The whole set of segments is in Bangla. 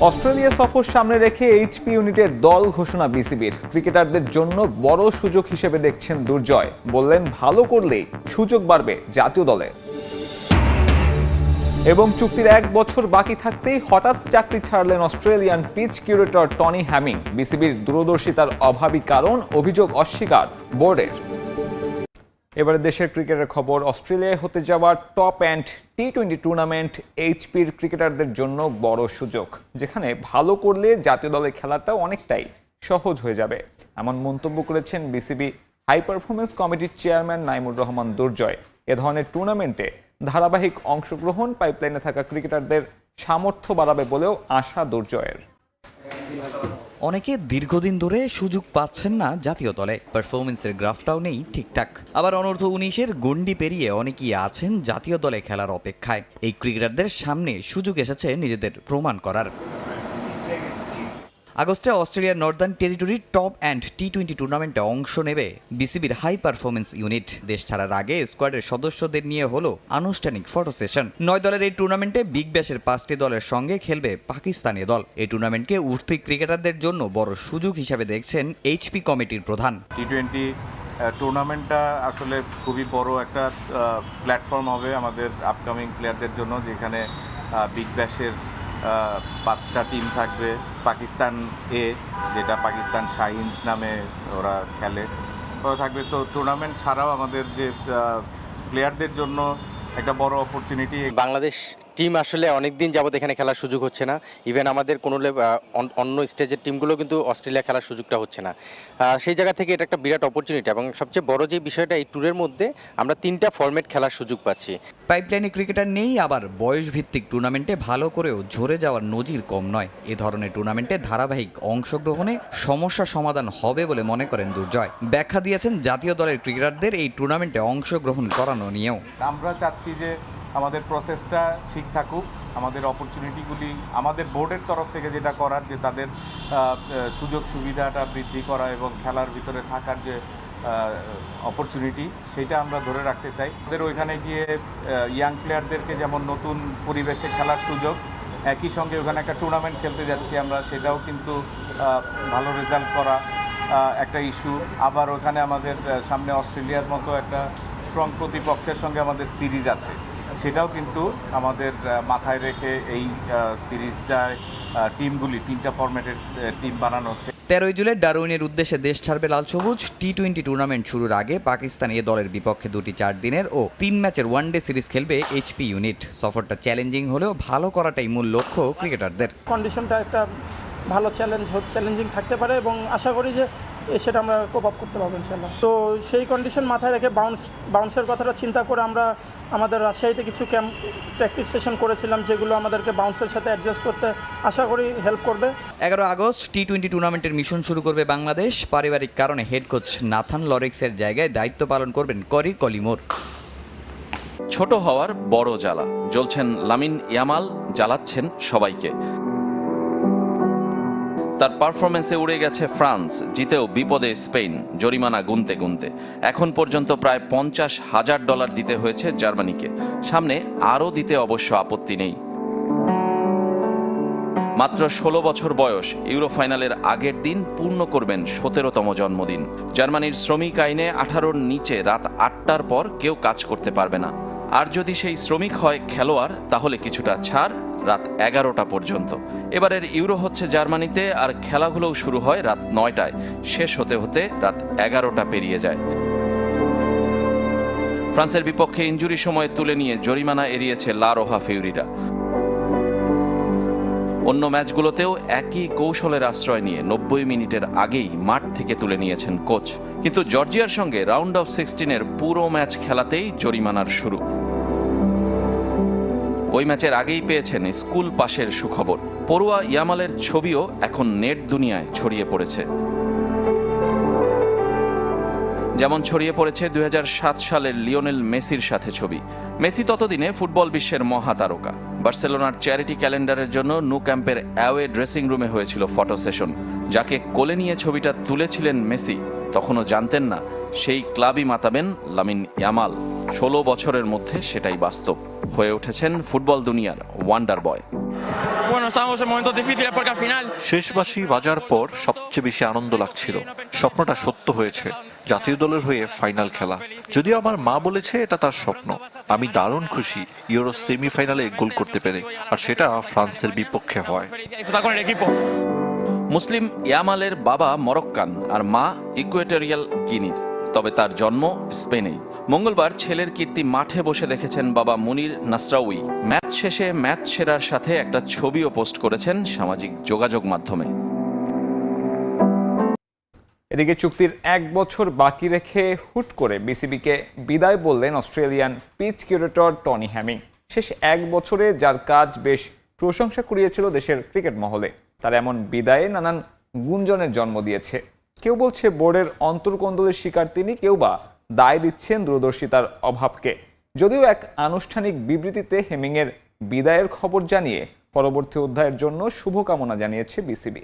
অস্ট্রেলিয়া সফর সামনে রেখে এইচপি ইউনিটের দল ঘোষণা বিসিবির। ক্রিকেটারদের জন্য বড় সুযোগ হিসেবে দেখছেন দুর্জয়। বললেন, ভালো করলেই সুযোগ বাড়বে জাতীয় দলে। এবং চুক্তির 1 বছর বাকি থাকতেই হঠাৎ চাকরি ছাড়লেন Australian pitch curator Tony Hemming. বিসিবির দূরদর্শিতার অভাবী কারণ, অভিযোগ অস্বীকার বোর্ডের। এবারে দেশের ক্রিকেটের খবর। অস্ট্রেলিয়ায় হতে যাওয়া টপ অ্যান্ড টি-20 টুর্নামেন্ট এইচপির ক্রিকেটারদের জন্য বড় সুযোগ, যেখানে ভালো করলে জাতীয় দলে খেলাটাও অনেকটাই সহজ হয়ে যাবে। এমন মন্তব্য করেছেন বিসিবি হাই পারফরমেন্স কমিটির চেয়ারম্যান নাইমুর রহমান দুর্জয়। এ ধরনের টুর্নামেন্টে ধারাবাহিক অংশগ্রহণ পাইপলাইনে থাকা ক্রিকেটারদের সামর্থ্য বাড়াবে বলেও আশা দুর্জয়ের। অনেকে দীর্ঘদিন ধরে সুযোগ পাচ্ছেন না জাতীয় দলে, পারফরমেন্সের গ্রাফটাও নেই ঠিকঠাক। আবার অনূর্ধ্ব 19-এর গণ্ডি পেরিয়ে অনেকেই আছেন জাতীয় দলে খেলার অপেক্ষায়। এই ক্রিকেটারদের সামনে সুযোগ এসেছে নিজেদের প্রমাণ করার। আগস্টে অস্ট্রেলিয়ার নর্দার্ন টেরিটরির টপ অ্যান্ড টি-20 টুর্নামেন্টে অংশ নেবে বিসিবির হাই পারফরমেন্স ইউনিট। দেশ ছাড়ার আগে স্কোয়াডের সদস্যদের নিয়ে হলো আনুষ্ঠানিক ফটো সেশন। 9 দলের এই টুর্নামেন্টে বিগ ব্যাশের 5টি দলের সঙ্গে খেলবে পাকিস্তানি দল। এই টুর্নামেন্টকে উঠতি ক্রিকেটারদের জন্য বড় সুযোগ হিসাবে দেখছেন এইচপি কমিটির প্রধান। টি-20 টুর্নামেন্টটা আসলে খুবই বড় একটা প্ল্যাটফর্ম হবে আমাদের আপকামিং প্লেয়ারদের জন্য, যেখানে বিগ ব্যাশের 5টা টিম থাকবে। পাকিস্তান এ, যেটা পাকিস্তান শাহিনস নামে ওরা খেলে, ওরা থাকবে। তো টুর্নামেন্ট ছাড়াও আমাদের যে প্লেয়ারদের জন্য একটা বড় অপরচুনিটি। বাংলাদেশ টিম আসলে অনেক দিন যাবত এখানে খেলার সুযোগ হচ্ছে না। ইভেন আমাদের কোনো অন্য স্টেজের টিমগুলো কিন্তু অস্ট্রেলিয়া খেলার সুযোগটা হচ্ছে না। সেই জায়গা থেকে এটা একটা বিরাট অপরচুনিটি, এবং সবচেয়ে বড় যে বিষয়টা, এই ট্যুরের মধ্যে আমরা 3টা ফরম্যাট খেলার সুযোগ পাচ্ছি। পাইপলাইনে ক্রিকেটার নেই, আবার বয়সভিত্তিক টুর্নামেন্টে ভালো করেও ঝরে যাওয়ার নজির কম নয়। এ ধরনের টুর্নামেন্টে ধারাবাহিক অংশগ্রহণে সমস্যা সমাধান হবে বলে মনে করেন দুর্জয়। ব্যাখ্যা দিয়েছেন জাতীয় দলের ক্রিকেটারদের এই টুর্নামেন্টে অংশগ্রহণ করানো নিয়েও। আমরা চাচ্ছি যে আমাদের প্রসেসটা ঠিক থাকুক, আমাদের অপরচুনিটিগুলি আমাদের বোর্ডের তরফ থেকে যেটা করার, যে তাদের সুযোগ সুবিধাটা বৃদ্ধি করা এবং খেলার ভিতরে থাকার যে অপরচুনিটি, সেটা আমরা ধরে রাখতে চাই। আমাদের ওইখানে গিয়ে ইয়াং প্লেয়ারদেরকে যেমন নতুন পরিবেশে খেলার সুযোগ, একই সঙ্গে ওখানে একটা টুর্নামেন্ট খেলতে যাচ্ছি আমরা, সেটাও কিন্তু ভালো রেজাল্ট করা একটা ইস্যু। আবার ওখানে আমাদের সামনে অস্ট্রেলিয়ার মতো একটা স্ট্রং প্রতিপক্ষের সঙ্গে আমাদের সিরিজ আছে, সেটাও কিন্তু আমাদের মাথায় রেখে এই সিরিজটায় টিমগুলি 3টা ফরম্যাটের টিম বানানো হচ্ছে। 13 জুলাই ডারউইনের উদ্দেশ্যে দেশ ছাড়বে লাল সবুজ। টি-20 টুর্নামেন্ট শুরুর আগে পাকিস্তান এ দলের বিপক্ষে 2টি 4 দিনের ও 3 ম্যাচের ওয়ানডে সিরিজ খেলবে এইচপি ইউনিট। সফরটা চ্যালেঞ্জিং হলেও ভালো করাটাই মূল লক্ষ্য ক্রিকেটারদের। কন্ডিশনটা একটা ভালো চ্যালেঞ্জিং থাকতে পারে, এবং আশা করি যে সেটা আমরা কোপ আপ করতে পারবো ইনশাল্লাহ। তো সেই কন্ডিশন মাথায় রেখে বাউন্সের কথাটা চিন্তা করে আমরা আমাদের রাজশাহীতে কিছু প্র্যাকটিস সেশন করেছিলাম, যেগুলো আমাদেরকে বাউন্সের সাথে অ্যাডজাস্ট করতে আশা করি হেল্প করবে। 11 আগস্ট টি-20 টুর্নামেন্টের মিশন শুরু করবে বাংলাদেশ। পারিবারিক কারণে হেড কোচ নাথান লরেক্সের জায়গায় দায়িত্ব পালন করবেন করি কলিমোর। ছোট হওয়ার বড় জ্বালা জ্বলছেন লামিন ইয়ামাল, জ্বালাচ্ছেন সবাইকে। তার পারফরমেন্সে উড়ে গেছে ফ্রান্স, জিতেও বিপদে স্পেন, জরিমানা গুনতে গুনতে। এখন পর্যন্ত প্রায় $50,000 দিতে হয়েছে জার্মানিকে। সামনে আরও দিতে অবশ্য আপত্তি নেই। মাত্র 16 বছর বয়স, ইউরো ফাইনালের আগের দিন পূর্ণ করবেন 17তম জন্মদিন। জার্মানির শ্রমিক আইনে 18-র নিচে রাত 8টার পর কেউ কাজ করতে পারবে না। আর যদি সেই শ্রমিক হয় খেলোয়াড়, তাহলে কিছুটা ছাড়, রাত 11টা পর্যন্ত। এবারের ইউরো হচ্ছে জার্মানিতে, আর খেলাগুলোও শুরু হয় রাত 9টায়, শেষ হতে হতে রাত 11টা পেরিয়ে যায়। ফ্রান্সের বিপক্ষে ইনজুরি সময় তুলে নিয়ে জরিমানা এড়িয়েছে লা রোহা ফিউরিরা। অন্য ম্যাচগুলোতেও একই কৌশলের আশ্রয় নিয়ে 90 মিনিটের আগেই মাঠ থেকে তুলে নিয়েছেন কোচ। কিন্তু জর্জিয়ার সঙ্গে রাউন্ড অফ 16-এর পুরো ম্যাচ খেলাতেই জরিমানার শুরু। ওই ম্যাচের আগেই পেয়েছেন স্কুল পাশের সুখবর। পড়ুয়া ইয়ামালের ছবিও এখন নেট দুনিয়ায় ছড়িয়ে পড়েছে। যেমন ছড়িয়ে পড়েছে 2007 সালের লিওনেল মেসির সাথে ছবি। মেসি ততদিনে ফুটবল বিশ্বের মহাতারকা। বার্সেলোনার চ্যারিটি ক্যালেন্ডারের জন্য ন্যু ক্যাম্পের অ্যাওয়ে ড্রেসিং রুমে হয়েছিল ফটো সেশন। যাকে কোলে নিয়ে ছবিটা তুলেছিলেন মেসি, তখনও জানতেন না সেই ক্লাবই মাতাবেন লামিন ইয়ামাল। 16 বছরের মধ্যে সেটাই বাস্তব। হয়ে উঠেছেন ফুটবল দুনিয়ার ওয়ান্ডার বয়। Bueno, estábamos en momentos difíciles porque al final শেষ বাঁশি বাজার পর সবচেয়ে বেশি আনন্দ লাগছিল। স্বপ্নটা সত্য হয়েছে, জাতীয় দলের হয়ে ফাইনাল খেলা। যদিও আমার মা বলেছে এটা তার স্বপ্ন। আমি দারুণ খুশি ইউরো সেমিফাইনালে গোল করতে পেরে, আর সেটা ফ্রান্সের বিপক্ষে হয়। disfrutar con el equipo. মুসলিম ইয়ামালের বাবা মরক্কান আর মা ইকুয়েটরিয়াল গিনির, তবে তার জন্ম স্পেনেই। মঙ্গলবার ছেলের কীর্তি মাঠে বসে দেখেছেন বাবা মুনির নাসরাউই। ম্যাচ শেষে ম্যাচ সেরার সাথে একটা ছবিও পোস্ট করেছেন সামাজিক যোগাযোগ মাধ্যমে। এদিকে চুক্তির 1 বছর বাকি রেখে হুট করে বিসিবিকে বিদায় বললেন Australian pitch curator Tony Hemming. শেষ 1 বছরে যার কাজ বেশ প্রশংসা কুড়িয়েছিল দেশের ক্রিকেট মহলে, তার এমন বিদায়ে নানান গুঞ্জনের জন্ম দিয়েছে। কেউ বলছে বোর্ডের অন্তর্কোন্দলের শিকার তিনি, কেউ বা দায় দিচ্ছেন দূরদর্শিতার অভাবকে। যদিও এক আনুষ্ঠানিক বিবৃতিতে হেমিংয়ের বিদায়ের খবর জানিয়ে পরবর্তী অধ্যায়ের জন্য শুভকামনা জানিয়েছে বিসিবি।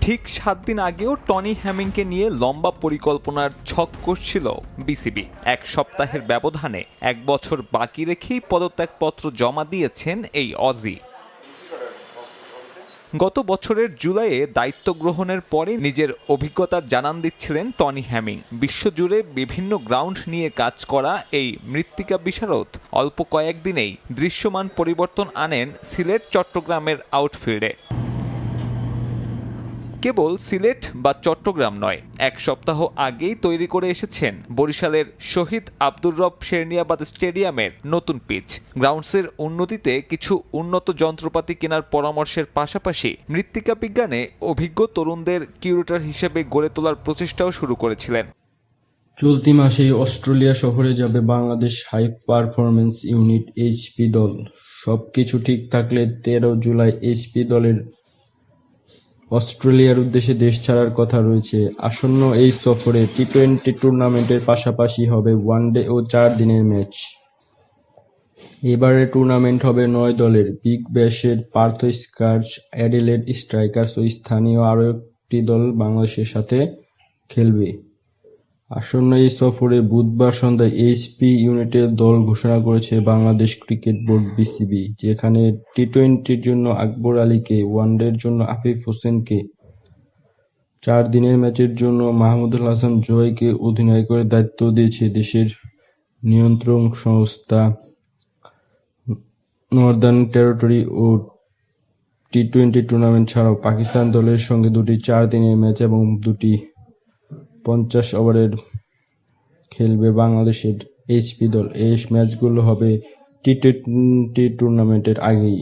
ঠিক 7 দিন আগেও টনি হ্যামিংকে নিয়ে লম্বা পরিকল্পনার ছক কষছিল বিসিবি। 1 সপ্তাহের ব্যবধানে 1 বছর বাকি রেখেই পদত্যাগপত্র জমা দিয়েছেন এই অজি। গত বছরের জুলাইয়ে দায়িত্ব গ্রহণের পরে নিজের অভিজ্ঞতার জানান দিচ্ছিলেন টনি হ্যামিং। বিশ্বজুড়ে বিভিন্ন গ্রাউন্ড নিয়ে কাজ করা এই মৃত্তিকা বিশারদ অল্প কয়েকদিনেই দৃশ্যমান পরিবর্তন আনেন সিলেট চট্টগ্রামের আউটফিল্ডে। কেবল সিলেট বা চট্টগ্রাম নয়, 1 সপ্তাহ আগেই তৈরি করে এসেছেন বরিশালের শহীদ আব্দুর রব শেরনিয়াবাদ স্টেডিয়ামের নতুন পিচ। গ্রাউন্ডসের উন্নতিতে কিছু উন্নত যন্ত্রপাতি কেনার পরামর্শের পাশাপাশি মৃত্তিকা বিজ্ঞানে অভিজ্ঞ তরুণদের কিউরেটর হিসেবে গড়ে তোলার প্রচেষ্টাও শুরু করেছিলেন। চলতি মাসেই অস্ট্রেলিয়া সফরে যাবে Bangladesh high performance unit HP দল। সবকিছু ঠিক থাকলে 13 জুলাই এইচপি দলের অস্ট্রেলিয়ার উদ্দেশ্যে দেশ ছাড়ার কথা রয়েছে। আসন্ন এই সফরে টি-20 টুর্নামেন্টের পাশাপাশি হবে ওয়ানডে ও 4 দিনের ম্যাচ। এবারের টুর্নামেন্ট হবে 9 দলের। বিগ ব্যাশের পার্থ স্কার্স, অ্যাডিলেড স্ট্রাইকার্স ও স্থানীয় আরও একটি দল বাংলাদেশের সাথে খেলবে। আসন্ন এই সফরে বুধবার সন্ধ্যায় এইচপি ইউনিটের দল ঘোষণা করেছে বাংলাদেশ ক্রিকেট বোর্ড বিসিবি, যেখানে টি-20-র জন্য আকবর আলীকে, ওয়ানডের জন্য আফিফ হোসেনকে, 4 দিনের ম্যাচের জন্য মাহমুদুল হাসান জয়কে অধিনায়কের দায়িত্ব দিয়েছে দেশের নিয়ন্ত্রক সংস্থা নর্দার্ন টেরিটরি। ও টি-20 টুর্নামেন্ট ছাড়াও পাকিস্তান দলের সঙ্গে 2টি 4 দিনের ম্যাচ এবং 2টি 50 ওভারের খেলবে বাংলাদেশের এইচপি দল। এই ম্যাচগুলো হবে টি-20 টুর্নামেন্টের আগেই।